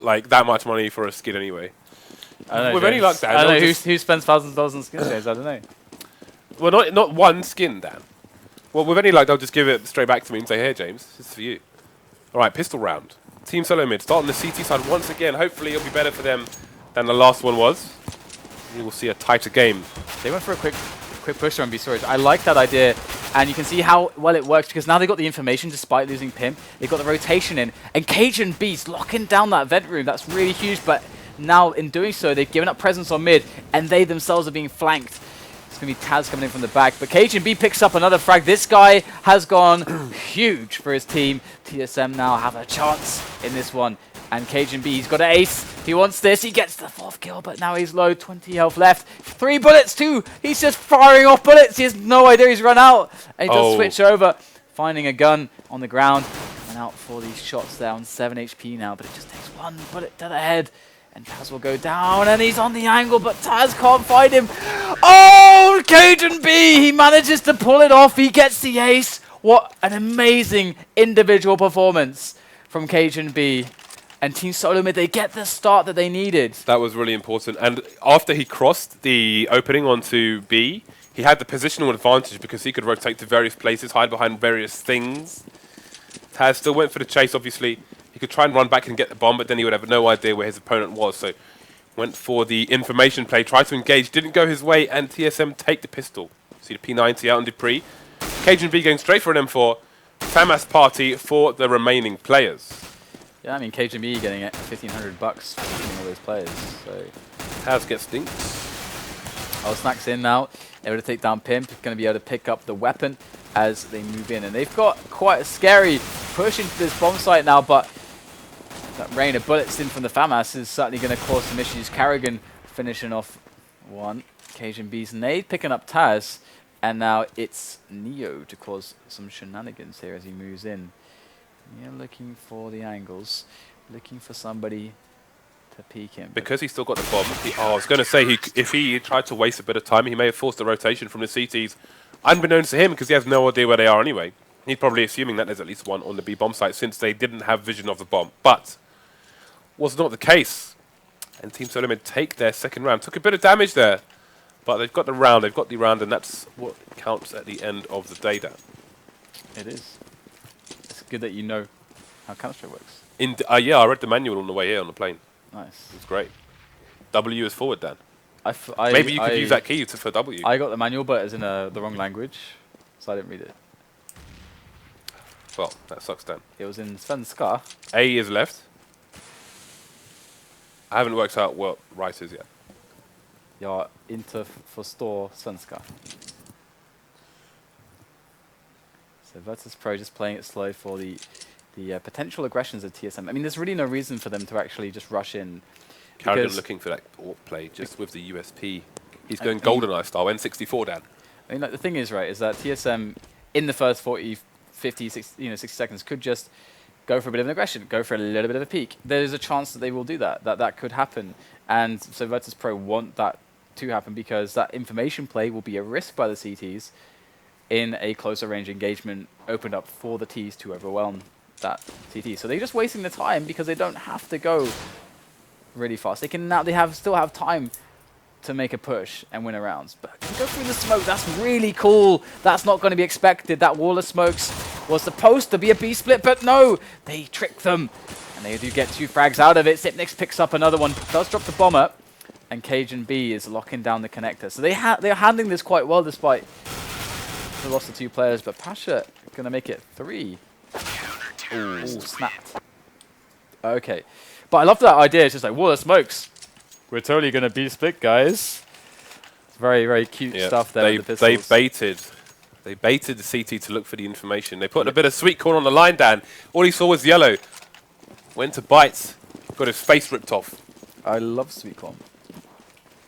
like that much money for a skin anyway. I don't know, With any luck, Dan. I don't know who spends thousands of dollars on skins, James. I don't know. Well, not one skin, Dan. Well, with any luck, they'll just give it straight back to me and say, "Here, James, this is for you." All right, pistol round. Team SoloMid starting the CT side once again. Hopefully, it'll be better for them than the last one was. We will see a tighter game. They went for a quick push on B storage. I like that idea, and you can see how well it works because now they got the information despite losing Pimp. They got the rotation in, and Cajun Beast locking down that vent room. That's really huge, but now in doing so, they've given up presence on mid, and they themselves are being flanked. It's going to be Taz coming in from the back, but Cajun B picks up another frag. This guy has gone huge for his team. TSM now have a chance in this one. And Cajun B, he's got an ace. He wants this. He gets the 4th kill, but now he's low. 20 health left. 3 bullets too. He's just firing off bullets. He has no idea he's run out. And he does switch over, finding a gun on the ground. And out for these shots there on 7 HP now, but it just takes 1 bullet to the head. And Taz will go down, and he's on the angle, but Taz can't find him. Oh, Cajun B, he manages to pull it off. He gets the ace. What an amazing individual performance from Cajun B. And Team SoloMid, they get the start that they needed. That was really important. And after he crossed the opening onto B, he had the positional advantage because he could rotate to various places, hide behind various things. Taz still went for the chase, obviously. He could try and run back and get the bomb, but then he would have no idea where his opponent was. So went for the information play, tried to engage, didn't go his way, and TSM take the pistol. See the P90 out on Dupree. Cajun B going straight for an M4. FAMAS party for the remaining players. Yeah, I mean, Cajun B getting it $1,500 for beating all those players. So Taz gets stinked. Oh, Snack's in now. Able to take down Pimp. Going to be able to pick up the weapon as they move in. And they've got quite a scary push into this bomb site now, but that rain of bullets in from the FAMAS is certainly going to cause some issues. Carrigan finishing off one. Cajun B's nade picking up Taz. And now it's Neo to cause some shenanigans here as he moves in. Yeah, looking for the angles, looking for somebody to peek him. Because he's still got the bomb. I was going to say, if he tried to waste a bit of time, he may have forced the rotation from the CTs, unbeknownst to him, because he has no idea where they are anyway. He's probably assuming that there's at least one on the B bomb site, since they didn't have vision of the bomb. But was not the case. And Team SoloMid take their second round. Took a bit of damage there, but they've got the round, and that's what counts at the end of the day, Dan. It is. It's good that you know how Counter-Strike works. Yeah, I read the manual on the way here on the plane. Nice. It's great. W is forward, Dan. Maybe Maybe you could use that key for W. I got the manual, but it's in the wrong language, so I didn't read it. Well, that sucks, Dan. It was in svenska. A is left. I haven't worked out what right is yet. Jag inte förstår svenska. So Virtus.pro just playing it slow for the potential aggressions of TSM. I mean, there's really no reason for them to actually just rush in. Carrigan looking for that play just with the USP. He's going GoldenEye style, N64, Dan. I mean, like, the thing is, right, is that TSM in the first 40, 50, 60 seconds could just go for a bit of an aggression, go for a little bit of a peek. There's a chance that they will do that. That could happen. And so Virtus.pro want that to happen because that information play will be a risk by the CTs in a closer range engagement opened up for the Ts to overwhelm that CT. So they're just wasting the time because they don't have to go really fast. They can now still have time to make a push and win a rounds. But can go through the smoke. That's really cool. That's not going to be expected. That wall of smokes was supposed to be a B split, but no, they tricked them. And they do get 2 frags out of it. Sipnix picks up another one. Does drop the bomber. And Cajun B is locking down the connector. So they're handling this quite well despite the loss of 2 players. But Pasha going to make it 3. Ooh, snapped. Okay. But I love that idea. It's just like, wall of smokes. We're totally going to be split, guys. It's very, very cute stuff there with the pistols. They baited the CT to look for the information. They put a bit of sweet corn on the line, Dan. All he saw was yellow. Went to bites. Got his face ripped off. I love sweet corn.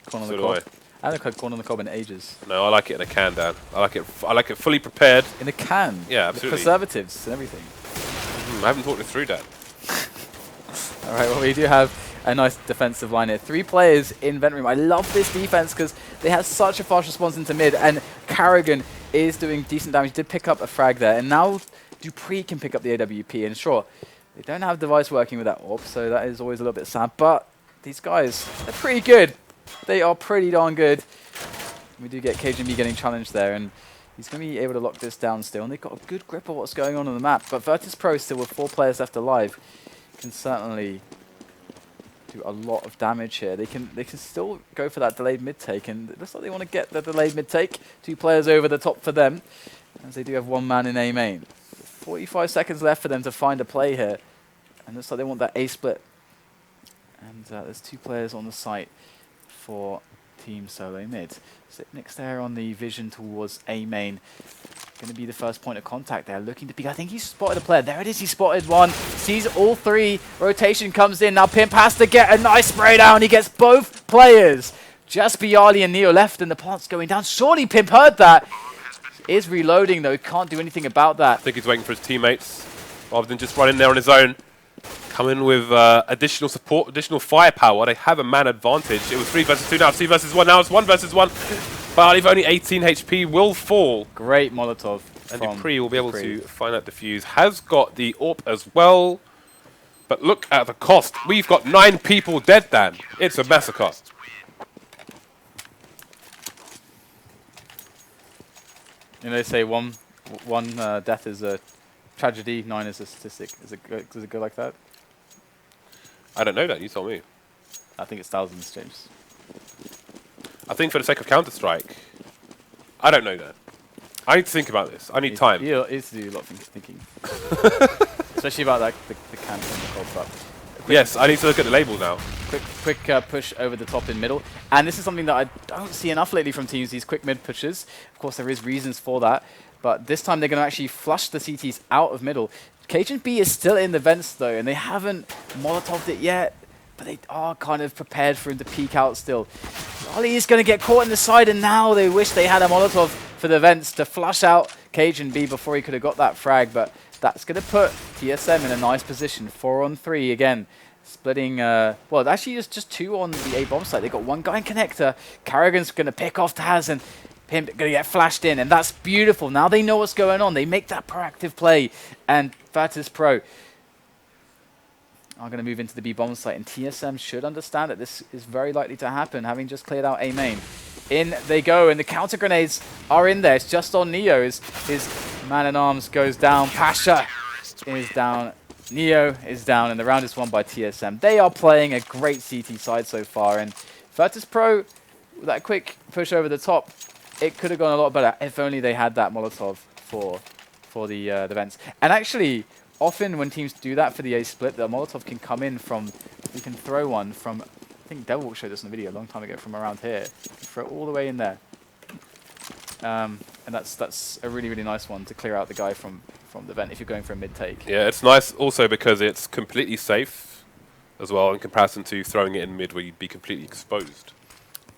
Corn on the cob. I haven't had corn on the cob in ages. No, I like it in a can, Dan. I like it fully prepared. In a can? Yeah, absolutely. With preservatives and everything. I haven't talked it through, Dan. All right, well, we do have a nice defensive line here. 3 players in vent room. I love this defense because they have such a fast response into mid, and Carrigan is doing decent damage. Did pick up a frag there, and now Dupree can pick up the AWP. And sure, They don't have device working with that AWP, so that is always a little bit sad. But these guys, they're pretty good. They are pretty darn good. We do get KGB getting challenged there, and he's going to be able to lock this down still. And they've got a good grip of what's going on the map. But Virtus.pro still with 4 players left alive can certainly do a lot of damage here. They can still go for that delayed mid take, and it looks like they want to get the delayed mid take. 2 players over the top for them, as they do have 1 man in A main. 45 seconds left for them to find a play here, and looks like they want that A split. And there's 2 players on the site for Team SoloMid. Next there on the vision towards A main. Going to be the first point of contact there, looking to peek. I think he spotted a player. There it is, he spotted one. Sees all 3. Rotation comes in. Now Pimp has to get a nice spray down. He gets both players. Just Bialy and Neo left, and the plant's going down. Surely Pimp heard that. Is reloading though, can't do anything about that. I think he's waiting for his teammates, rather than just running there on his own. Come in with additional support, additional firepower. They have a man advantage. It was 3 versus 2, now it's 2 versus 1, now it's 1 versus 1. But if only 18 HP will fall. Great Molotov. And Dupree will be able to find out defuse. Has got the AWP as well. But look at the cost. We've got 9 people dead, Dan. It's a massacre. You know, they say one death is a tragedy, 9 is a statistic. Does it go like that? I don't know that. You told me. I think it's thousands, James. I think for the sake of Counter-Strike, I don't know that. I need to think about this. I need time. You need to do a lot of thinking. Especially about like, the camp and the cold trap. Yes, I need to look at the label now. Quick push over the top in middle. And this is something that I don't see enough lately from teams, these quick mid pushes. Of course, there is reasons for that. But this time, they're going to actually flush the CTs out of middle. Cajun B is still in the vents, though, and they haven't Molotoved it yet. But they are kind of prepared for him to peek out still. Ali is going to get caught in the side, and now they wish they had a Molotov for the vents to flush out Cajun B before he could have got that frag. But that's going to put TSM in a nice position. 4 on 3 again. Splitting, well, actually just 2 on the A bomb site. They got 1 guy in connector. Carrigan's going to pick off Taz, and Pimp going to get flashed in, and that's beautiful. Now they know what's going on. They make that proactive play, and Virtus.pro are going to move into the B bomb site, and TSM should understand that this is very likely to happen, having just cleared out A main. In they go, and the counter grenades are in there. It's just on Neo. His man-at-arms goes down. Pasha is down. Neo is down, and the round is won by TSM. They are playing a great CT side so far, and Virtus.pro, with that quick push over the top, it could have gone a lot better if only they had that Molotov for the vents. And actually, often when teams do that for the A split, the Molotov can come in from, you can throw one from, I think Devil showed this in the video a long time ago, from around here. You can throw it all the way in there. And that's a really, really nice one to clear out the guy from the vent if you're going for a mid take. Yeah, it's nice also because it's completely safe as well in comparison to throwing it in mid where you'd be completely exposed.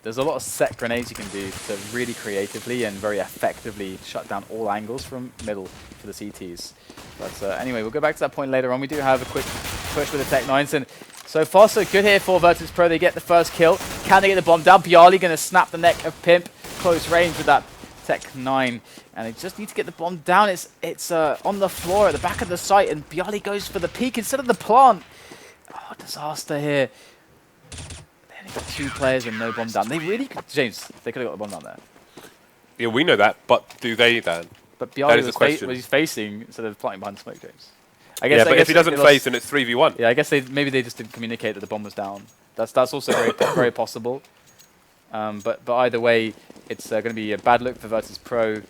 There's a lot of set grenades you can do to really creatively and very effectively shut down all angles from middle for the CTs. But anyway, we'll go back to that point later on. We do have a quick push with the Tech 9s, and so far so good here for Virtus.pro. They get the first kill. Can they get the bomb down? Bialy going to snap the neck of Pimp. Close range with that Tech 9, and they just need to get the bomb down. It's on the floor at the back of the site, and Bialy goes for the peak instead of the plant. Oh, disaster here. They got 2 players and no bomb down. They really could, James, they could have got the bomb down there. Yeah, we know that, but do they, Dan? But Bialy was facing instead of planting behind the smoke, James. I guess, yeah, but if he doesn't face, then it's 3v1. Yeah, I guess maybe they just didn't communicate that the bomb was down. That's also very possible. But either way, it's going to be a bad look for Virtus.pro,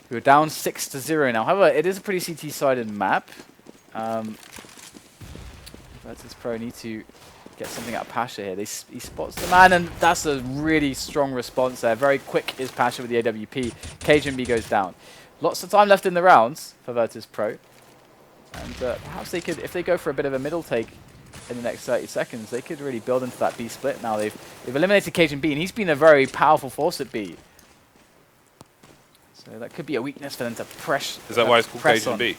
who are down 6-0 now. However, it is a pretty CT-sided map. Virtus.pro need to get something out of Pasha here. He spots the man, and that's a really strong response there. Very quick is Pasha with the AWP. Cajun B goes down. Lots of time left in the rounds for Virtus.pro. And perhaps they could, if they go for a bit of a middle take in the next 30 seconds, they could really build into that B split. Now they've eliminated Cajun B, and he's been a very powerful force at B. So that could be a weakness for them to press. Is that why it's called Cajun B?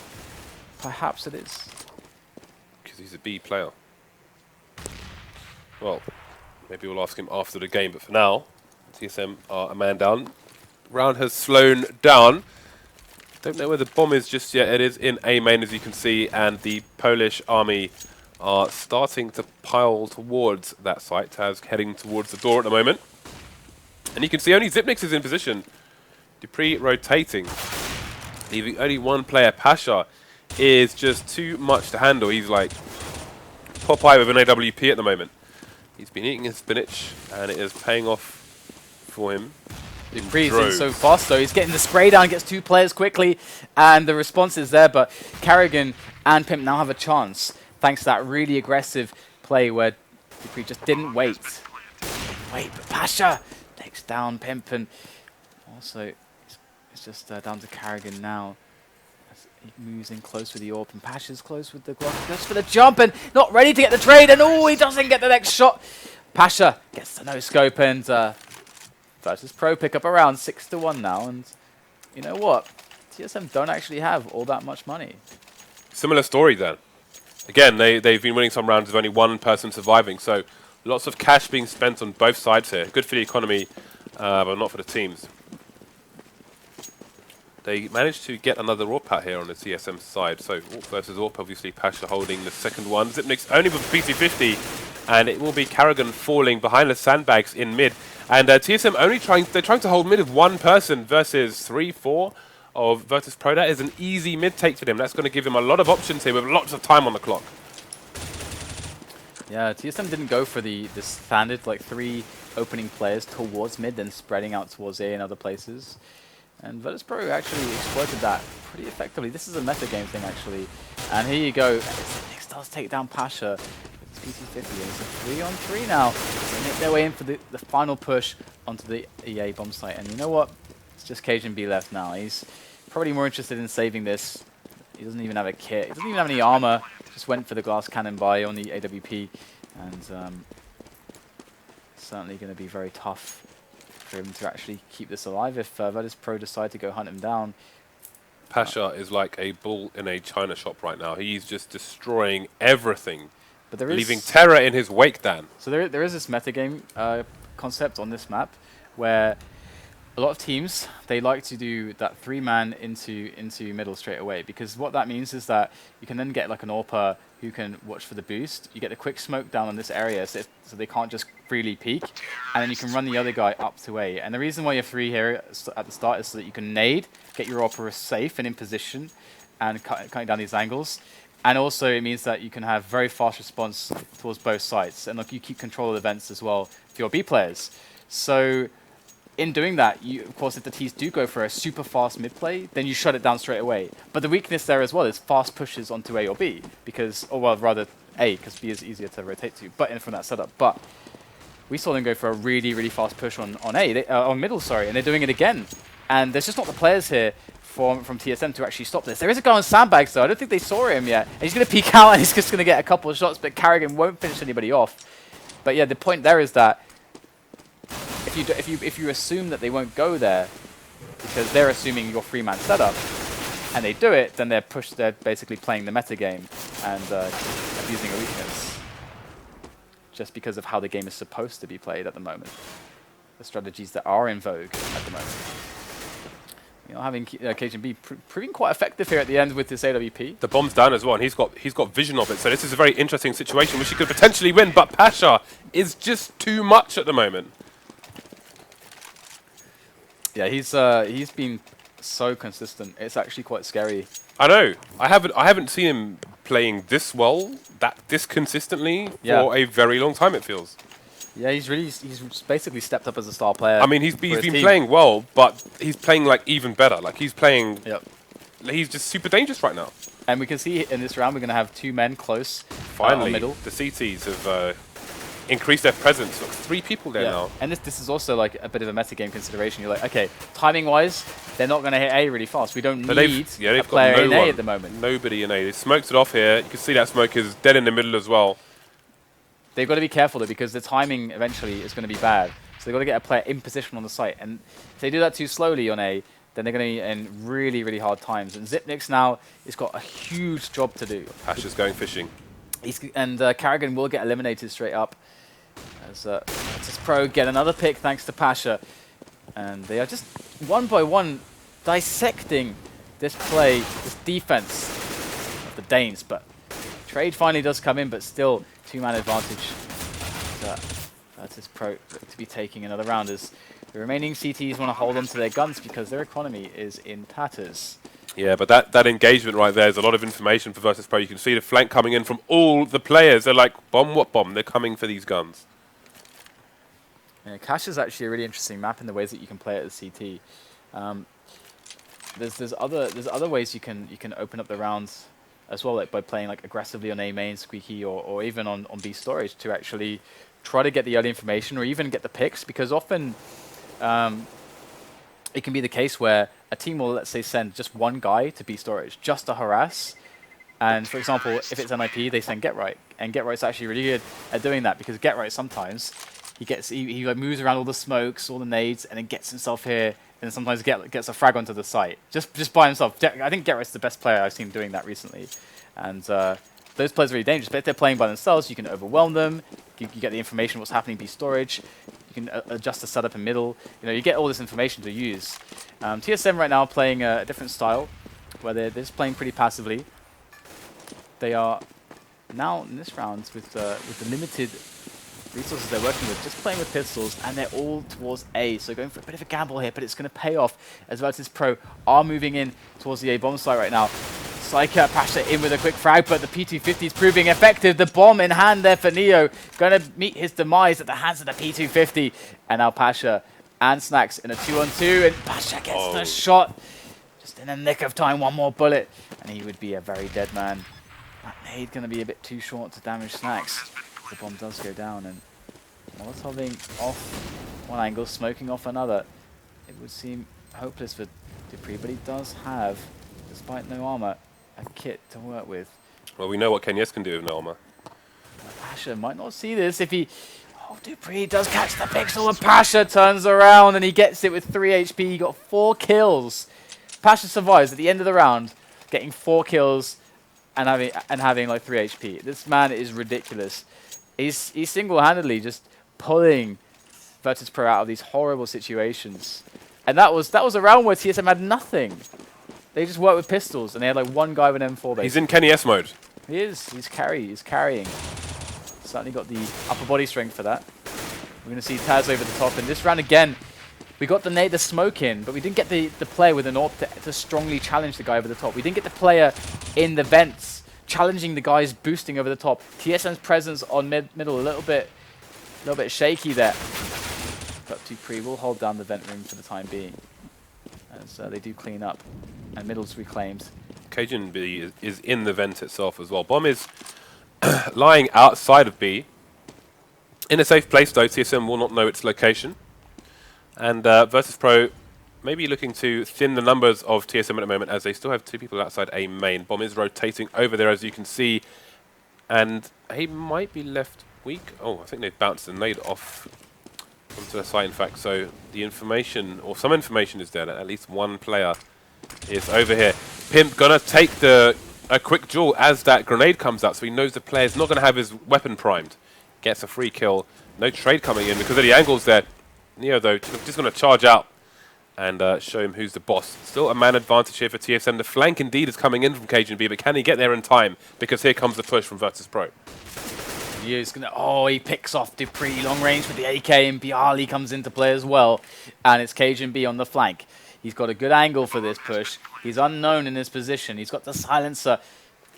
Perhaps it is. Because he's a B player. Well, maybe we'll ask him after the game, but for now, TSM are a man down. Round has slowed down. Don't know where the bomb is just yet. It is in A main, as you can see, and the Polish army are starting to pile towards that site. Taz heading towards the door at the moment. And you can see only Zipnix is in position. Dupree rotating. Leaving only one player. Pasha is just too much to handle. He's like Popeye with an AWP at the moment. He's been eating his spinach, and it is paying off for him. Dupree's in so fast though. He's getting the spray down, gets 2 players quickly, and the response is there. But Carrigan and Pimp now have a chance thanks to that really aggressive play where Dupree just didn't wait. But Pasha takes down Pimp, and also it's just down to Carrigan now. As he moves in close with the AWP, and Pasha's close with the Glock. Goes for the jump and not ready to get the trade, and oh, he doesn't get the next shot. Pasha gets the no scope, and Virtus.pro pick up around 6-1 now, and you know what? TSM don't actually have all that much money. Similar story then. Again, they've been winning some rounds with only one person surviving, so lots of cash being spent on both sides here. Good for the economy, but not for the teams. They managed to get another AWP out here on the TSM side, so AWP versus AWP, obviously Pasha holding the second one. Zipnix only with PC50, and it will be Carrigan falling behind the sandbags in mid. And TSM only trying to hold mid with one person versus 3-4 of Virtus.pro. That is an easy mid take for them. That's going to give them a lot of options here with lots of time on the clock. Yeah, TSM didn't go for the standard like 3 opening players towards mid, then spreading out towards A and other places. And Virtus.pro actually exploited that pretty effectively. This is a meta game thing actually. And here you go. Zipnix does take down Pasha. It's PC50, and it's a 3-on-3 now. So they make their way in for the final push onto the EA bomb site. And you know what? It's just Cajun B left now. He's probably more interested in saving this. He doesn't even have a kit. He doesn't even have any armor. Just went for the glass cannon buy on the AWP. And certainly going to be very tough for him to actually keep this alive if Virtus.pro decide to go hunt him down. Pasha is like a bull in a china shop right now. He's just destroying everything. But there is leaving terror in his wake, Dan. So there is this metagame concept on this map where a lot of teams, they like to do that 3-man into middle straight away, because what that means is that you can then get like an AWPer who can watch for the boost. You get the quick smoke down on this area so they can't just freely peek, and then you can run the other guy up to A. And the reason why you have 3 here at the start is so that you can nade, get your AWPer safe and in position, and cutting down these angles. And also it means that you can have very fast response towards both sides. And look, you keep control of the vents as well for your B players. So in doing that, of course, if the Ts do go for a super fast mid play, then you shut it down straight away. But the weakness there as well is fast pushes onto A or B, because, or well, rather A, because B is easier to rotate to, but in from that setup. But we saw them go for a really, really fast push on on middle, sorry, and they're doing it again. And there's just not the players here from TSM to actually stop this. There is a guy on sandbags though. I don't think they saw him yet. And he's going to peek out and he's just going to get a couple of shots, but Carrigan won't finish anybody off. But yeah, the point there is that if you assume that they won't go there because they're assuming your 3-man setup, and they do it, then they're basically playing the meta game and abusing a weakness just because of how the game is supposed to be played at the moment. The strategies that are in vogue at the moment. You know, having Cajun B proving quite effective here at the end with this AWP. The bomb's down as well, and he's got vision of it. So this is a very interesting situation which he could potentially win. But Pasha is just too much at the moment. Yeah, he's been so consistent. It's actually quite scary. I know. I haven't seen him playing this well, this consistently for a very long time. It feels. Yeah, he's basically stepped up as a star player. I mean, he's been playing well, but he's playing like even better. Like he's playing. Yep. He's just super dangerous right now. And we can see in this round we're going to have 2 men close. Finally, middle. The CTs have increased their presence. Look, 3 people there now. And this is also like a bit of a metagame consideration. You're like, okay, timing-wise, they're not going to hit A really fast. We don't need a player in A at the moment. Nobody in A. They smoked it off here. You can see that smoke is dead in the middle as well. They've got to be careful though, because the timing eventually is going to be bad. So they've got to get a player in position on the site. And if they do that too slowly on A, then they're going to be in really, really hard times. And Zipnix now has got a huge job to do. Pasha's going fishing. And Carrigan will get eliminated straight up. As Virtus.pro get another pick thanks to Pasha. And they are just one by one dissecting this play, this defense of the Danes, but trade finally does come in, but still 2-man advantage. Virtus.pro to be taking another round as the remaining CTs want to hold on to their guns because their economy is in tatters. Yeah, but that engagement right there is a lot of information for Virtus.pro. You can see the flank coming in from all the players. They're like, bomb what bomb? They're coming for these guns. Yeah, Cache is actually a really interesting map in the ways that you can play it as CT. There's other ways you can open up the rounds as well, like by playing like aggressively on A main, squeaky, or even on B storage to actually try to get the early information or even get the picks, because often it can be the case where a team will, let's say, send just one guy to B storage just to harass. And for example, if it's NIP, they send GetRight, and GetRight's actually really good at doing that, because GetRight sometimes he like moves around all the smokes, all the nades, and then gets himself here, and sometimes gets a frag onto the site just by himself. I think GetRight's the best player I've seen doing that recently, and those players are really dangerous. But if they're playing by themselves, you can overwhelm them. You get the information what's happening B storage. You can adjust the setup in middle. You know, you get all this information to use. TSM right now playing a different style, where they're just playing pretty passively. They are now in this round with the limited resources they're working with, just playing with pistols, and they're all towards A. So going for a bit of a gamble here, but it's going to pay off as Virtus.pro are moving in towards the A bomb site right now. Psyker Pasha in with a quick frag, but the P250 is proving effective. The bomb in hand there for Neo, going to meet his demise at the hands of the P250. And now Pasha and Snacks in a 2-on-2, and Pasha gets the shot. Just in the nick of time, one more bullet, and he would be a very dead man. That nade going to be a bit too short to damage Snacks. The bomb does go down, and Molotoving off one angle, smoking off another. It would seem hopeless for dupreeh, but he does have, despite no armor, a kit to work with. Well, we know what Kenyes can do with no armor. Pasha might not see this if he... Oh, dupreeh does catch the pixel, and Pasha turns around and he gets it with 3 HP. He got 4 kills. Pasha survives at the end of the round, getting 4 kills and having like 3 HP. This man is ridiculous. He's single-handedly just pulling Virtus.pro out of these horrible situations. And that was a round where TSM had nothing. They just worked with pistols, and they had like one guy with an M4 base. He's in Kenyes mode. He is. He's carrying. Certainly got the upper body strength for that. We're going to see Taz over the top. And this round again, we got the smoke in, but we didn't get the player with an AWP to strongly challenge the guy over the top. We didn't get the player in the vents challenging the guys boosting over the top. TSM's presence on middle a little bit shaky there. But dupreeh will hold down the vent room for the time being, as they do clean up, and middle's reclaimed. Cajun B is in the vent itself as well. Bomb is lying outside of B. In a safe place though, TSM will not know its location. And Virtus.pro may be looking to thin the numbers of TSM at the moment, as they still have 2 people outside A main. Bomb is rotating over there, as you can see. And A might be left weak. Oh, I think they've bounced the nade off onto the site, in fact. So the information, or some information is there, that at least one player is over here. Pimp gonna take a quick duel as that grenade comes out, so he knows the player's not gonna have his weapon primed. Gets a free kill. No trade coming in because of the angles there. Neo, though, just gonna charge out and show him who's the boss. Still a man advantage here for TSM. The flank indeed is coming in from Cajun B, but can he get there in time? Because here comes the push from Virtus.pro. He's gonna, oh, he picks off dupreeh long range with the AK, and Bialy comes into play as well. And it's Cajun B on the flank. He's got a good angle for this push. He's unknown in his position. He's got the silencer.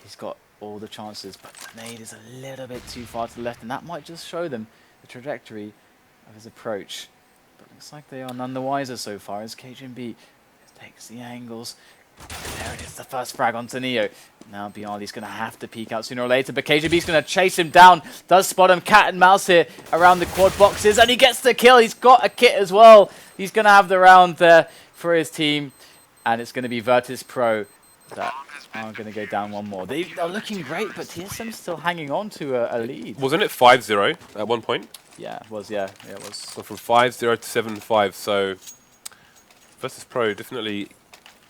He's got all the chances, but the nade is a little bit too far to the left, and that might just show them the trajectory of his approach. But looks like they are none the wiser so far, as Cajun B takes the angles. There it is, the first frag onto Neo. Now Bialy's going to have to peek out sooner or later, but Cajun B's going to chase him down. Does spot him cat and mouse here around the quad boxes, and he gets the kill. He's got a kit as well. He's going to have the round there for his team, and it's going to be Virtus.pro that are going to go down one more. They are looking great, but TSM's still hanging on to a lead. Wasn't it 5-0 at one point? Yeah, it was, yeah. Yeah, it was. So from 5-0 to 7-5, so Virtus.pro definitely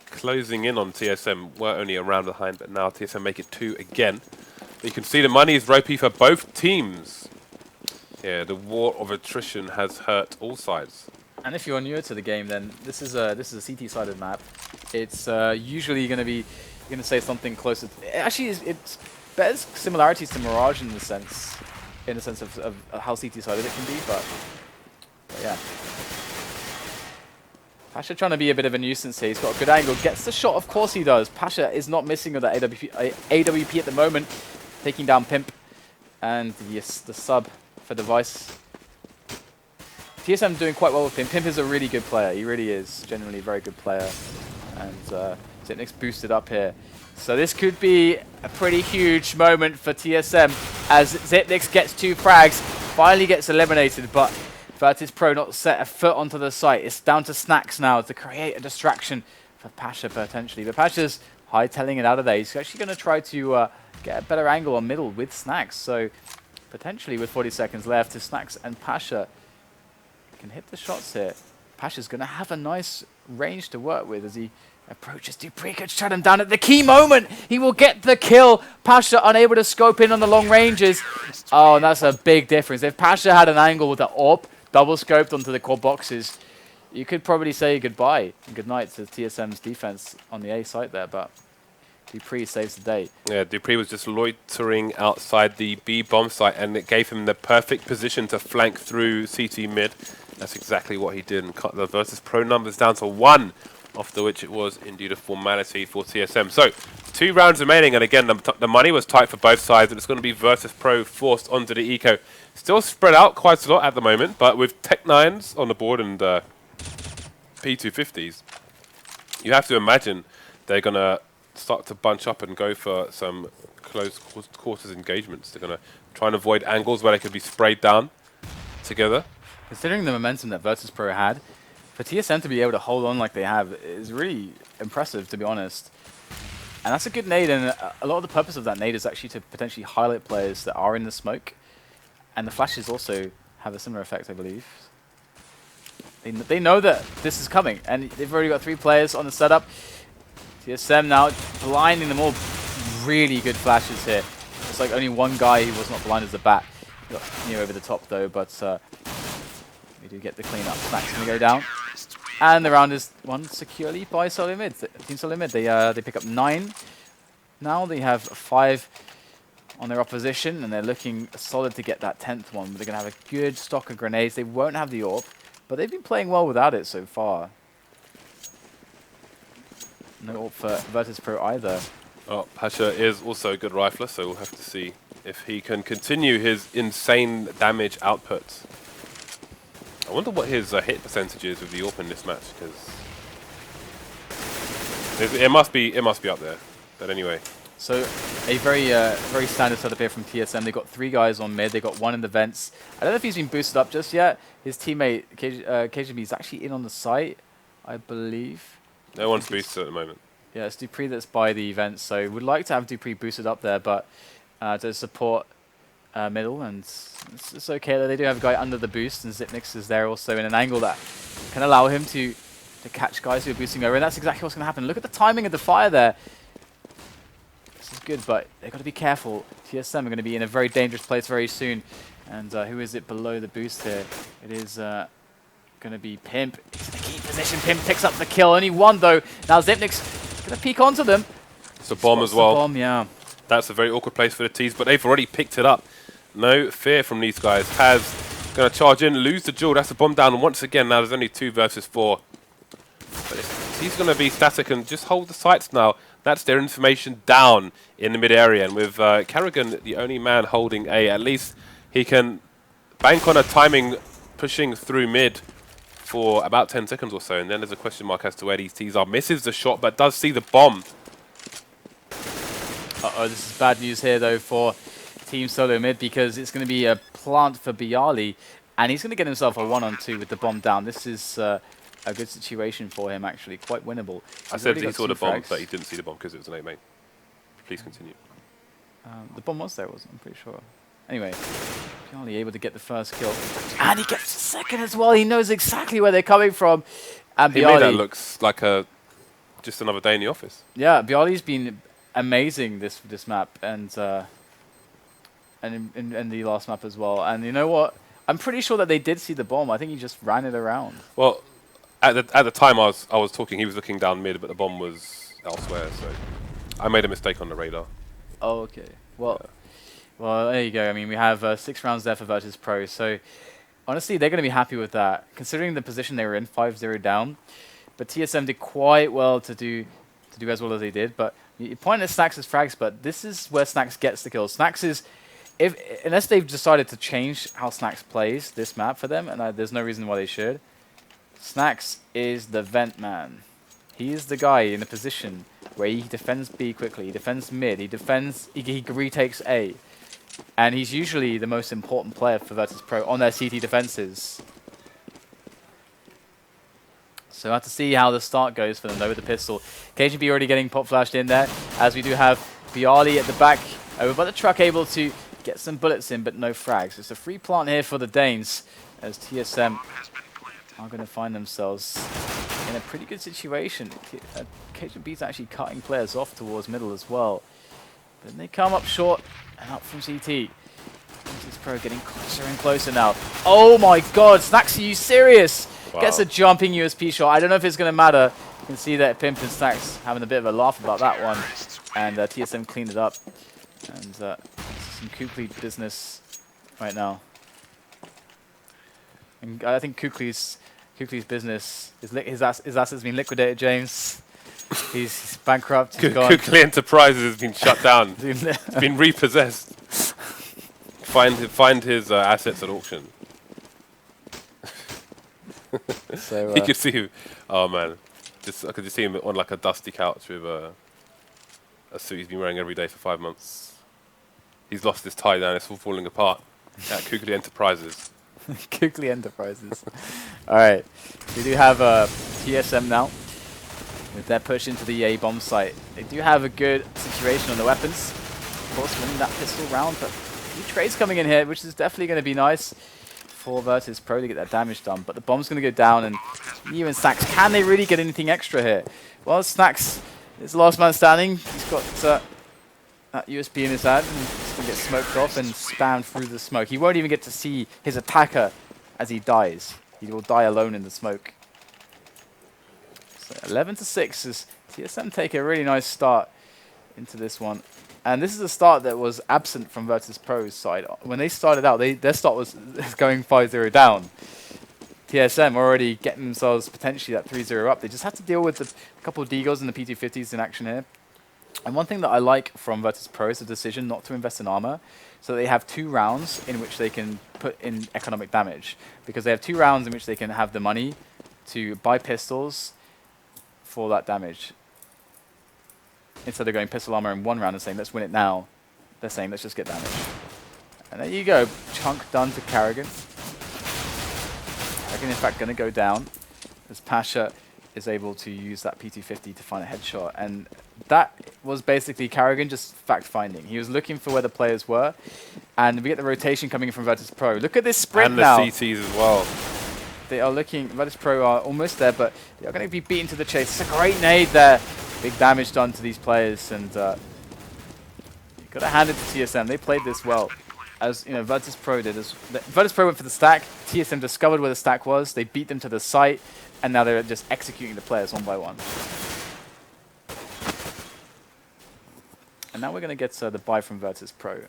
closing in on TSM. Were only a round behind, but now TSM make it 2 again. But you can see the money is ropey for both teams. Yeah, the war of attrition has hurt all sides. And if you're newer to the game, then this is a CT-sided map. It's usually going to be, you're going to say something closer. Actually, it's bears similarities to Mirage in the sense of how CT-sided it can be, but yeah. Pasha trying to be a bit of a nuisance here. He's got a good angle. Gets the shot, of course he does. Pasha is not missing with that AWP at the moment. Taking down Pimp. And yes, the sub for Device. TSM doing quite well with Pimp. Pimp is a really good player. He really is. Genuinely a very good player. And Zipnik's boosted up here. So this could be a pretty huge moment for TSM as Zipnix gets 2 frags. Finally gets eliminated, but Virtus.pro not set a foot onto the site. It's down to Snacks now to create a distraction for Pasha potentially. But Pasha's high-tailing it out of there. He's actually going to try to get a better angle on middle with Snacks. So potentially with 40 seconds left, if Snacks and Pasha can hit the shots here, Pasha's going to have a nice range to work with as he approaches dupreeh. Could shut him down at the key moment. He will get the kill. Pasha unable to scope in on the long ranges. Oh, and that's a big difference. If Pasha had an angle with the AWP, double scoped onto the core boxes, you could probably say goodbye and good night to TSM's defense on the A site there, but dupreeh saves the day. Yeah, dupreeh was just loitering outside the B bomb site, and it gave him the perfect position to flank through CT mid. That's exactly what he did and cut the Virtus.pro numbers down to 1, after which it was indeed a formality for TSM. So, 2 rounds remaining, and again, the money was tight for both sides, and it's going to be Virtus.pro forced onto the eco. Still spread out quite a lot at the moment, but with Tech-9s on the board and P250s, you have to imagine they're going to start to bunch up and go for some close quarters engagements. They're going to try and avoid angles where they could be sprayed down together. Considering the momentum that Virtus.pro had, for TSM to be able to hold on like they have is really impressive, to be honest. And that's a good nade, and a lot of the purpose of that nade is actually to potentially highlight players that are in the smoke. And the flashes also have a similar effect, I believe. They know that this is coming, and they've already got 3 players on the setup. TSM now blinding them all. Really good flashes here. It's like only one guy who was not blind as a bat. Got near over the top though, but we do get the cleanup. Snack's going to go down. And the round is won securely by SoloMid. Team SoloMid, they pick up 9. Now they have 5 on their opposition, and they're looking solid to get that 10th one. But they're going to have a good stock of grenades. They won't have the AWP, but they've been playing well without it so far. No AWP for Virtus.pro either. Oh, Pasha is also a good rifler, so we'll have to see if he can continue his insane damage output. I wonder what his hit percentage is with the AWP in this match, because it must be up there. But anyway. So a very standard setup here from TSM. They got 3 guys on mid. They got 1 in the vents. I don't know if he's been boosted up just yet. His teammate KGB is actually in on the site, I believe. No one's boosted at the moment. Yeah, it's dupreeh that's by the event, so we'd like to have dupreeh boosted up there, but to support middle, and it's okay that they do have a guy under the boost, and Zipnix is there also in an angle that can allow him to catch guys who are boosting over, and that's exactly what's going to happen. Look at the timing of the fire there. This is good, but they've got to be careful. TSM are going to be in a very dangerous place very soon, and who is it below the boost here? It is going to be Pimp. It's the key position. Pimp picks up the kill. Only 1 though. Now Zipnix going to peek onto them. It's a bomb as well. Bomb, yeah. That's a very awkward place for the T's, but they've already picked it up. No fear from these guys. Has going to charge in, lose the duel. That's a bomb down, and once again, now there's only 2 versus 4. But he's going to be static and just hold the sights now. That's their information down in the mid area, and with Carrigan, the only man holding A, at least he can bank on a timing pushing through mid for about 10 seconds or so, and then there's a question mark as to where these T's are. Misses the shot, but does see the bomb. Uh-oh, this is bad news here, though, for Team SoloMid, because it's going to be a plant for Bialy, and he's going to get himself a 1-on-2 with the bomb down. This is a good situation for him, actually. Quite winnable. I said he saw the bomb, but he didn't see the bomb because it was an 8-main. Please continue. The bomb was there, wasn't it? I'm pretty sure. Anyway, Bialy able to get the first kill. And he gets the second as well. He knows exactly where they're coming from. And he made that looks like just another day in the office. Yeah, Bialy's been amazing this map, and in the last map as well. And you know what? I'm pretty sure that they did see the bomb. I think he just ran it around. Well, At the time I was talking, he was looking down mid, but the bomb was elsewhere. So I made a mistake on the radar. Oh, okay. Well, well, there you go. I mean, we have 6 rounds there for Virtus.pro. So honestly, they're going to be happy with that, considering the position they were in, 5-0 down. But TSM did quite well to do as well as they did. But you point at Snax' frags, but this is where Snax gets the kills. Snax is, unless they've decided to change how Snax plays this map for them, and there's no reason why they should, Snax is the vent man. He is the guy in a position where he defends B quickly, he defends mid, he retakes A. And he's usually the most important player for Virtus.pro on their CT defenses. So we'll have to see how the start goes for them though with the pistol. KGB already getting pop flashed in there, as we do have Bialy at the back over by the truck, able to get some bullets in, but no frags. It's a free plant here for the Danes, as TSM are going to find themselves in a pretty good situation. KGB's actually cutting players off towards middle as well. But then they come up short and up from CT. Virtus.pro getting closer and closer now. Oh my god, Snax, are you serious? Wow. Gets a jumping USP shot. I don't know if it's going to matter. You can see that Pimp and Snax having a bit of a laugh about that one. And TSM cleaned it up. And some Kukli business right now. And I think Kukli's business, his assets been liquidated, James. He's bankrupt. He's gone. Kukli Enterprises has been shut down. It's been repossessed. Find his assets at auction. So, you could see him. Oh man, I could just see him on like a dusty couch with a suit he's been wearing every day for 5 months. He's lost his tie down. It's all falling apart. At Kukli Enterprises. Kukli Enterprises. All right, we do have TSM now. With their push into the A bomb site, they do have a good situation on the weapons. Of course, winning that pistol round, but a few trades coming in here, which is definitely going to be nice for Virtus.pro to get that damage done. But the bomb's going to go down, and you and Snax, can they really get anything extra here? Well, Snax is the last man standing. He's got that USB in his hand, and he's going to get smoked off and spammed through the smoke. He won't even get to see his attacker as he dies. He will die alone in the smoke. 11-6 as TSM take a really nice start into this one. And this is a start that was absent from Virtus.pro's side. When they started out, their start was going 5-0 down. TSM already getting themselves potentially that 3-0 up. They just had to deal with a couple of Deagles and the P250s in action here. And one thing that I like from Virtus.pro is the decision not to invest in armor. So they have 2 rounds in which they can put in economic damage. Because they have 2 rounds in which they can have the money to buy pistols for that damage. Instead of going pistol armor in 1 round and saying, let's win it now, they're saying, let's just get damage. And there you go. Chunk done to Karrigan. Karrigan, in fact, going to go down as Pasha is able to use that P250 to find a headshot. And that was basically Karrigan just fact-finding. He was looking for where the players were. And we get the rotation coming in from Virtus.pro. Look at this sprint now. And the CTs as well. They are looking, Virtus.pro are almost there, but they are going to be beaten to the chase. It's a great nade there. Big damage done to these players, and you've got to hand it to TSM. They played this well, as you know, Virtus.pro did. Virtus.pro went for the stack. TSM discovered where the stack was. They beat them to the site, and now they're just executing the players one by one. And now we're going to get the buy from Virtus.pro.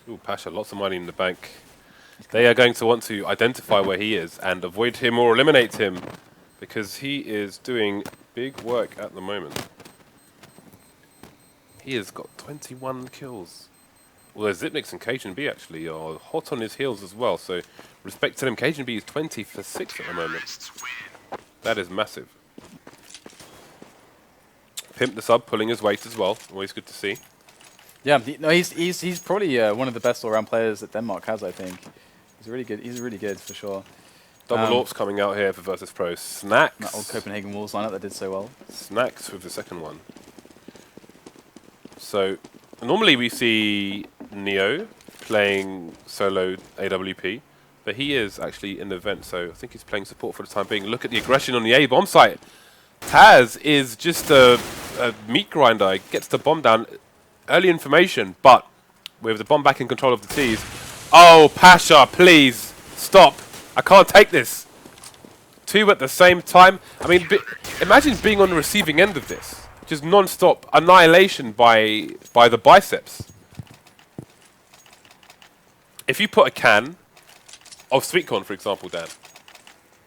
Ooh, Pasha, lots of money in the bank. They are going to want to identify where he is and avoid him or eliminate him, because he is doing big work at the moment. He has got 21 kills. Well, Zipnix and KGB actually are hot on his heels as well, so respect to them. KGB is 20 for 6 at the moment. That is massive. Pimp the sub pulling his weight as well. Always good to see. Yeah, he's probably one of the best all-round players that Denmark has, I think. He's really good. He's really good for sure. Double AWPs coming out here for Virtus.pro. Snax. That old Copenhagen Wolves lineup that did so well. Snax with the second one. So normally we see Neo playing solo AWP, but he is actually in the event, so I think he's playing support for the time being. Look at the aggression on the A bomb site. Taz is just a meat grinder. He gets the bomb down. Early information, but with the bomb back in control of the T's. Oh, Pasha, please stop. I can't take this. 2 at the same time. I mean, imagine being on the receiving end of this. Just non-stop annihilation by the biceps. If you put a can of sweet corn, for example, Dan,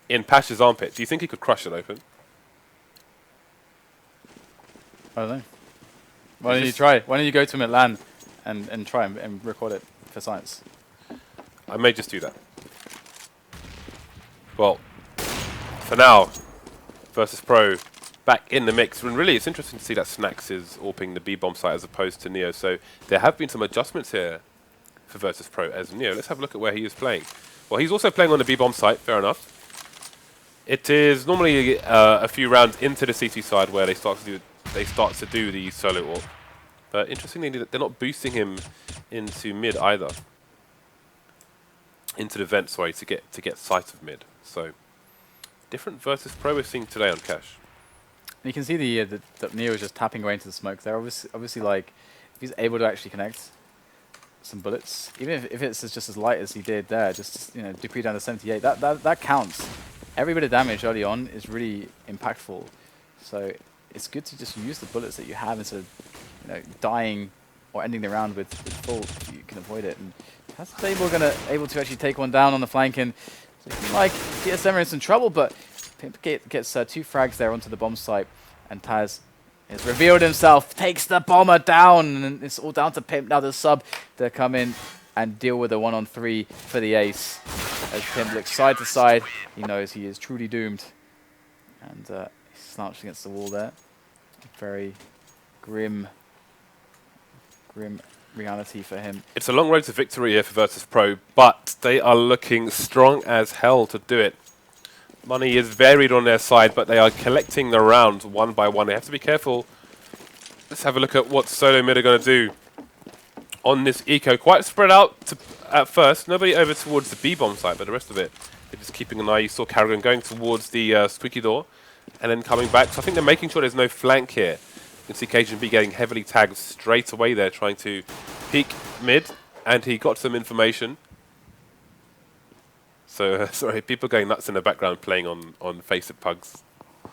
in Pasha's armpit, do you think he could crush it open? I don't know. Why don't you try? Why don't you go to him at LAN and try and record it for science? I may just do that. Well, for now, Virtus.pro back in the mix. And really, it's interesting to see that Snax is AWPing the B-bomb site as opposed to Neo. So there have been some adjustments here for Virtus.pro as Neo. Let's have a look at where he is playing. Well, he's also playing on the B-bomb site, fair enough. It is normally a few rounds into the CT side where they start to do the solo AWP. But interestingly, they're not boosting him into mid either. Into the vent, sorry, to get sight of mid. So different Virtus.pro we're seeing today on Cash. And you can see that Neo is just tapping away into the smoke there. Obviously, like, if he's able to actually connect some bullets, even if it's just as light as he did there, just, you know, Dupree down to 78, that counts. Every bit of damage early on is really impactful. So it's good to just use the bullets that you have instead of, you know, dying or ending the round with full. You can avoid it. And that's able to actually take one down on the flank. And looking like TSM are in some trouble, but Pimp gets 2 frags there onto the bomb site, and Taz has revealed himself, takes the bomber down, and it's all down to Pimp now, the sub, to come in and deal with a 1-on-3 for the ace. As Pimp looks side to side, he knows he is truly doomed. And he slouched against the wall there. Very grim reality for him. It's a long road to victory here for Virtus.pro, but they are looking strong as hell to do it. Money is varied on their side, but they are collecting the rounds one by one. They have to be careful. Let's have a look at what SoloMid are going to do on this eco. Quite spread out at first. Nobody over towards the B-bomb side, but the rest of it, they're just keeping an eye. You saw Carrigan going towards the squeaky door and then coming back. So I think they're making sure there's no flank here. You can see Cajun B getting heavily tagged straight away there, trying to peek mid, and he got some information. So, sorry, people going nuts in the background playing on Faceit pugs.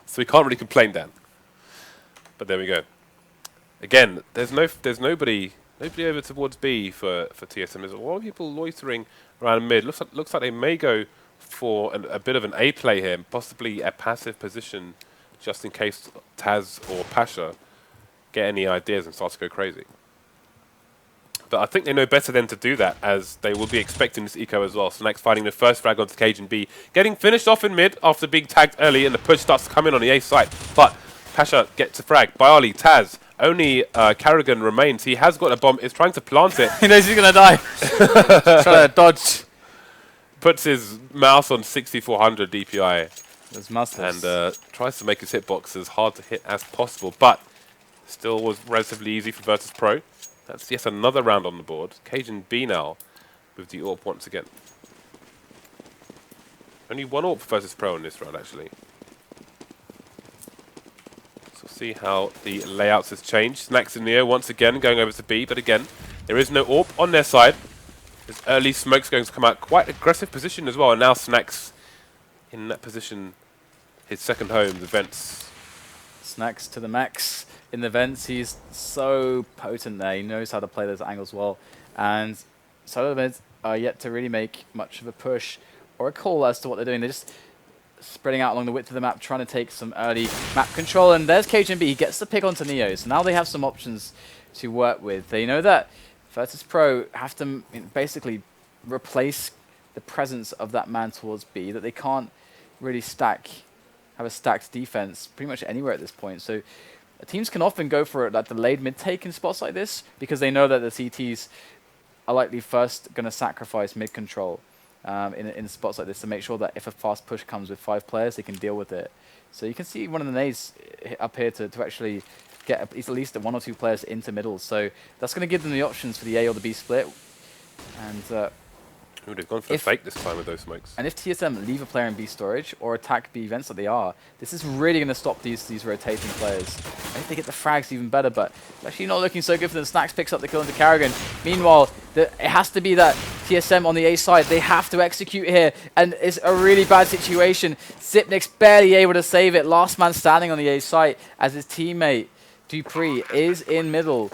So we can't really complain, Dan. But there we go. Again, there's nobody over towards B for TSM. There's a lot of people loitering around mid. Looks like they may go for a bit of an A play here, possibly a passive position, just in case Taz or Pasha get any ideas and start to go crazy. But I think they know better than to do that, as they will be expecting this eco as well. So next, finding the first frag onto Cajun B, getting finished off in mid after being tagged early, and the push starts to come in on the A side. But Pasha gets a frag. Bialy, Taz, only Carrigan remains. He has got a bomb, is trying to plant it. He knows he's going to die. Trying to dodge. Puts his mouse on 6400 DPI. And tries to make his hitbox as hard to hit as possible. But still was relatively easy for Virtus.pro. That's yet another round on the board. Cajun B now with the AWP once again. Only 1 AWP for Virtus.pro in this round, actually. So we'll see how the layouts has changed. Snax and Neo once again going over to B, but again, there is no AWP on their side. There's early smokes going to come out. Quite aggressive position as well, and now Snax in that position, his second home, the vents. Snax to the max. In the vents, he's so potent there. He knows how to play those angles well. And SoloMid are yet to really make much of a push or a call as to what they're doing. They're just spreading out along the width of the map, trying to take some early map control. And there's Cajun B. He gets the pick onto Neo. So now they have some options to work with. They know that Virtus.pro have to basically replace the presence of that man towards B, that they can't really have a stacked defense pretty much anywhere at this point. So teams can often go for that delayed mid-take in spots like this because they know that the CTs are likely first going to sacrifice mid-control in spots like this to make sure that if a fast push comes with 5 players, they can deal with it. So you can see one of the nades up here to actually get at least 1 or 2 players into middle. So that's going to give them the options for the A or the B split. And they've gone for a fake this time with those smokes. And if TSM leave a player in B storage or attack B vents that they are, this is really going to stop these rotating players. And if they get the frags, even better, but it's actually not looking so good for them. Snax picks up the kill into Carrigan. Meanwhile, it has to be that TSM on the A side, they have to execute here, and it's a really bad situation. Zipnik's barely able to save it. Last man standing on the A site as his teammate Dupree is in middle.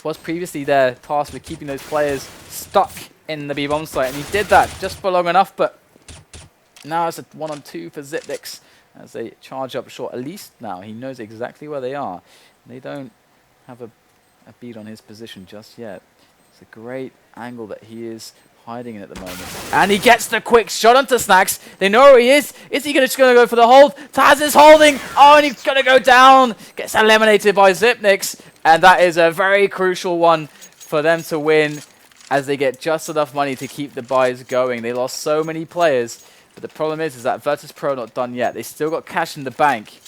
Was previously there tasked with keeping those players stuck in the B-bomb site, and he did that just for long enough, but now it's a 1-on-2 for Zipniks as they charge up short. At least now he knows exactly where they are. They don't have a beat on his position just yet. It's a great angle that he is hiding in at the moment. And he gets the quick shot onto Snacks. They know where he is. Is he just going to go for the hold? Taz is holding. Oh, and he's going to go down. Gets eliminated by Zipniks. And that is a very crucial one for them to win as they get just enough money to keep the buys going. They lost so many players. But the problem is that Virtus.pro not done yet. They still got cash in the bank.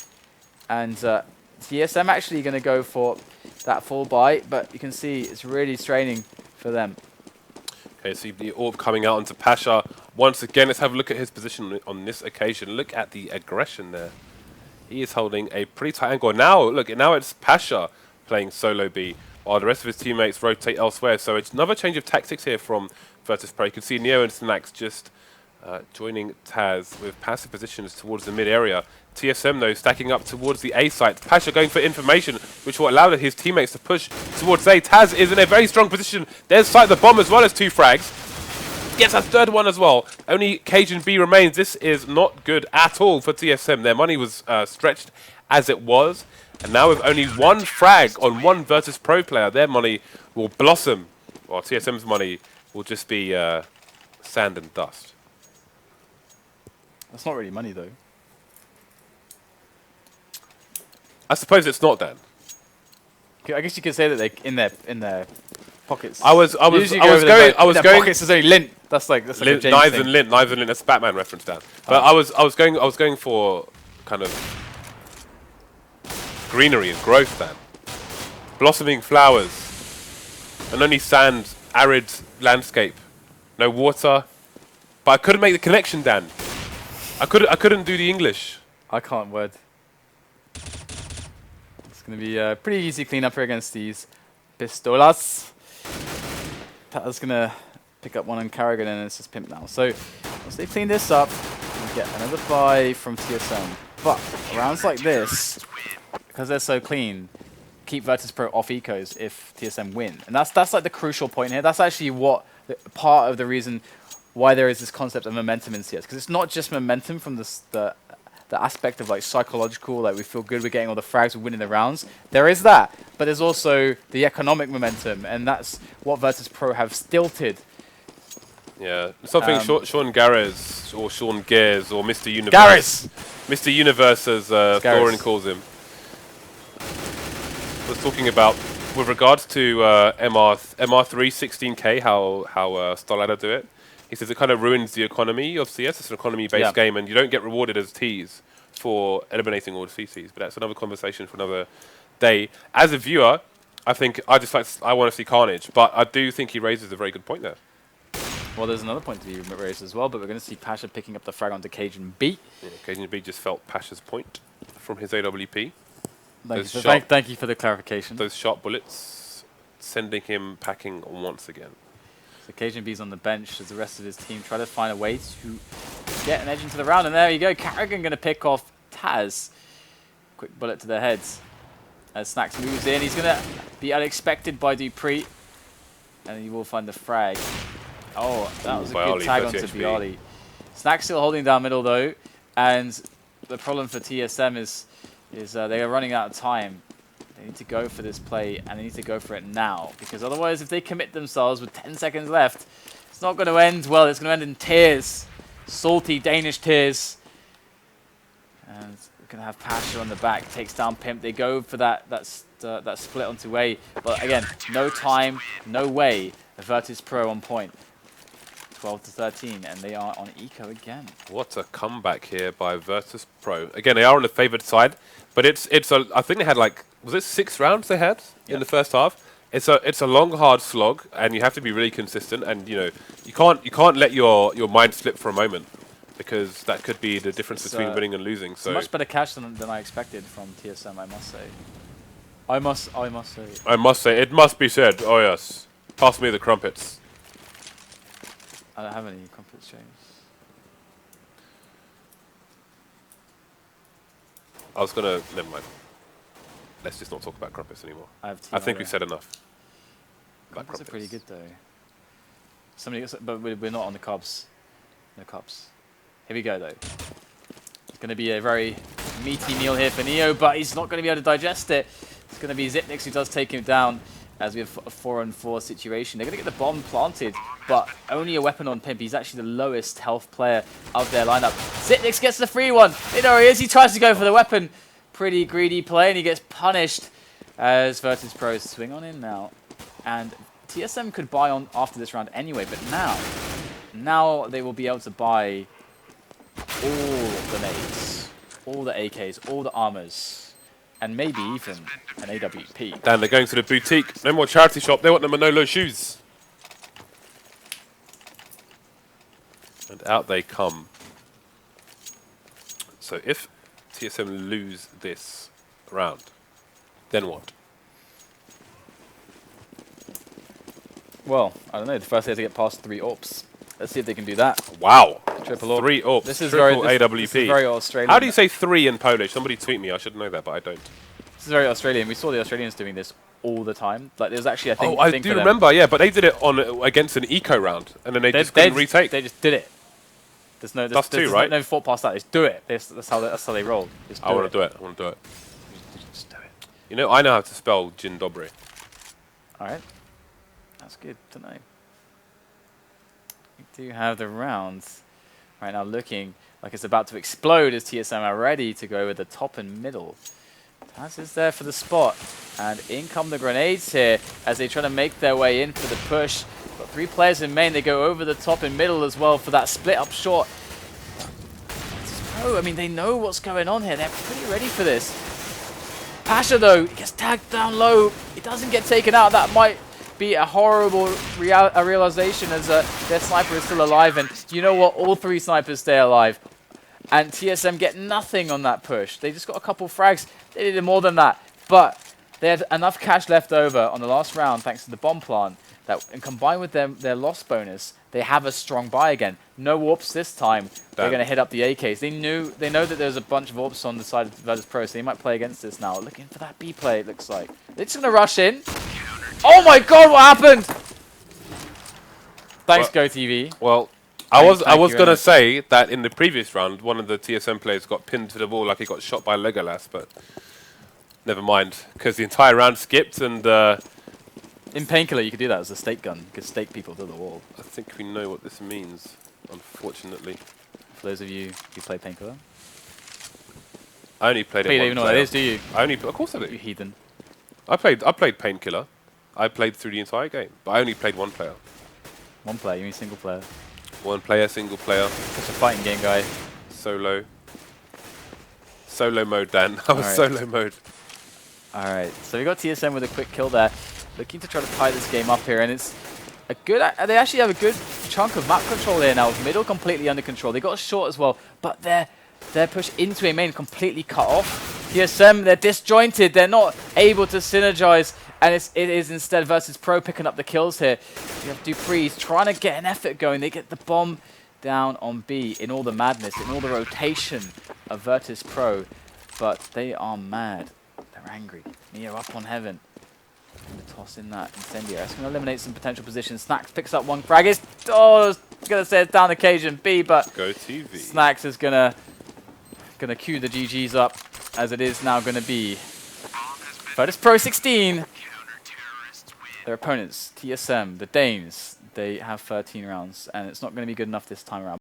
And TSM actually going to go for that full buy. But you can see it's really straining for them. Okay, so the orb coming out onto Pasha. Once again, let's have a look at his position on this occasion. Look at the aggression there. He is holding a pretty tight angle. Now, look, now it's Pasha playing solo B, while the rest of his teammates rotate elsewhere. So it's another change of tactics here from Virtus.pro. You can see Neo and Snax just joining Taz with passive positions towards the mid area. TSM, though, stacking up towards the A site. Pasha going for information, which will allow his teammates to push towards A. Taz is in a very strong position. There's sight the bomb as well as 2 frags. Gets a third one as well. Only Cajun B remains. This is not good at all for TSM. Their money was stretched as it was. And now with only 1 frag on 1 Virtus.pro player, their money will blossom. While TSM's money will just be sand and dust. That's not really money, though. I suppose it's not then. I guess you could say that they in their pockets. I was going. Pockets is only lint. That's like lint, a knives thing. and lint. Knives and lint. That's a Batman reference, Dan. But I was going for kind of greenery and growth, Dan. Blossoming flowers, and only sand, arid landscape, no water. But I couldn't make the connection, Dan. I couldn't do the English. I can't word. It's going to be a pretty easy cleanup here against these pistolas. Tata's going to pick up one on Carrigan, and it's just Pimp now. So once they clean this up, we get another buy from TSM. But rounds like this, because they're so clean, keep Virtus.pro off ecos if TSM win. And that's like the crucial point here. That's actually what part of the reason why there is this concept of momentum in CS, because it's not just momentum from the aspect of like psychological, like we feel good, we're getting all the frags, we're winning the rounds. There is that, but there's also the economic momentum, and that's what Virtus.pro have stilted. Yeah, something Sean Garres or Sean Gares or Mr. Universe. Mr. Universe, as Thorin calls him, was talking about with regards to MR3 16K, how StarLadder do it. He says it kind of ruins the economy of CS. It's an economy-based game, and you don't get rewarded as Ts for eliminating all the CCs. But that's another conversation for another day. As a viewer, I think I want to see carnage, but I do think he raises a very good point there. Well, there's another point to be raised as well, but we're going to see Pasha picking up the frag onto Cajun B. Yeah, Cajun B just felt Pasha's point from his AWP. Thank you for the clarification. Those sharp bullets sending him packing once again. So Cajun B's on the bench as the rest of his team try to find a way to get an edge into the round. And there you go, Carrigan going to pick off Taz. Quick bullet to their heads. As Snacks moves in, he's going to be unexpected by Dupree. And he will find the frag. Oh, that was a good tag onto Bialy. Snacks still holding down middle though. And the problem for TSM is they are running out of time. They need to go for this play, and they need to go for it now. Because otherwise, if they commit themselves with 10 seconds left, it's not going to end well. It's going to end in tears. Salty Danish tears. And we're going to have Pasha on the back. Takes down Pimp. They go for that split onto A. But again, no time, no way. Virtus.pro on point. 12-13, and they are on eco again. What a comeback here by Virtus.pro. Again, they are on the favoured side, but I think they had like, was it 6 rounds they had in the first half? It's a long, hard slog, and you have to be really consistent. And you can't let your mind slip for a moment, because that could be the difference between winning and losing. So much better cash than I expected from TSM, I must say. I must say. It must be said. Oh yes, pass me the crumpets. I don't have any conflict streams. I was gonna. Never mind. Let's just not talk about Crumpets anymore. I have I think we've said enough. Crumpets are pretty good though. Somebody, but we're not on the Cubs. No Cubs. Here we go though. It's going to be a very meaty meal here for Neo, but he's not going to be able to digest it. It's going to be Zipnix who does take him down as we have a 4-on-4 situation. They're going to get the bomb planted, but only a weapon on Pimp. He's actually the lowest health player of their lineup. Zipnix gets the free one. They know where he is. He tries to go for the weapon. Pretty greedy play, and he gets punished as Virtus.pro swing on in now. And TSM could buy on after this round anyway, but now they will be able to buy all the nades, all the AKs, all the armors, and maybe even an AWP. Dan, they're going to the boutique. No more charity shop. They want the Manolo shoes. And out they come. So if TSM lose this round, then what? Well, I don't know. The first they have to get past 3 AWPs. Let's see if they can do that. Wow. Triple AWP. 3 AWPs. This is triple very, AWP. This is very Australian. How do you say 3 in Polish? Somebody tweet me. I should know that, but I don't. This is very Australian. We saw the Australians doing this all the time. Like, there's actually, I think, oh, I do remember, yeah, but they did it on against an eco round, and then they just couldn't retake. They just did it. There's no, that's two, right? No thought past that. Just do it. That's how they roll. I want to do it. I want to do it. Just do it. You know, I know how to spell Dzień dobry. All right. That's good to know. We do have the rounds right now looking like it's about to explode as TSM are ready to go with the top and middle. Taz is there for the spot, and in come the grenades here as they try to make their way in for the push. Got 3 players in main. They go over the top and middle as well for that split up short. Oh, I mean, they know what's going on here. They're pretty ready for this. Pasha, though, gets tagged down low. It doesn't get taken out. That might be a horrible realization as their sniper is still alive. And you know what? All 3 snipers stay alive. And TSM get nothing on that push. They just got a couple frags. They needed more than that. But they had enough cash left over on the last round thanks to the bomb plant. That, and combined with their loss bonus, they have a strong buy again. No warps this time. They're going to hit up the AKs. They know that there's a bunch of warps on the side of Virtus.pro, so they might play against this now. Looking for that B play, it looks like. They're just going to rush in. Oh my god, what happened? Thanks, GoTV. Well, I was going to say that in the previous round, one of the TSM players got pinned to the wall like he got shot by Legolas, but never mind, because the entire round skipped and... in Painkiller, you could do that as a stake gun. You could stake people to the wall. I think we know what this means, unfortunately. For those of you who play Painkiller. I only played it once. You don't even know what it is, do you? Of course I do. You heathen. I played Painkiller. I played through the entire game, but I only played one player. One player? You mean single player? One player, single player. Such a fighting game, guy. Solo. Solo mode, Dan. I was solo mode. Alright, so we got TSM with a quick kill there. Looking to try to tie this game up here, and it's a good... They actually have a good chunk of map control here now, with middle completely under control. They got a short as well, but their push into a main completely cut off. TSM, they're disjointed. They're not able to synergize, and it is instead Virtus.pro picking up the kills here. You have Dupree trying to get an effort going. They get the bomb down on B in all the madness, in all the rotation of Virtus.pro, but they are mad. They're angry. Neo up on heaven. Toss in that incendiary. It's going to eliminate some potential positions. Snacks picks up one frag. It's going to say it's down occasion B, but GoTV. Snacks is going to cue the GGs up, as it is now going to be Virtus.pro 16. Their opponents, TSM, the Danes, they have 13 rounds, and it's not going to be good enough this time around.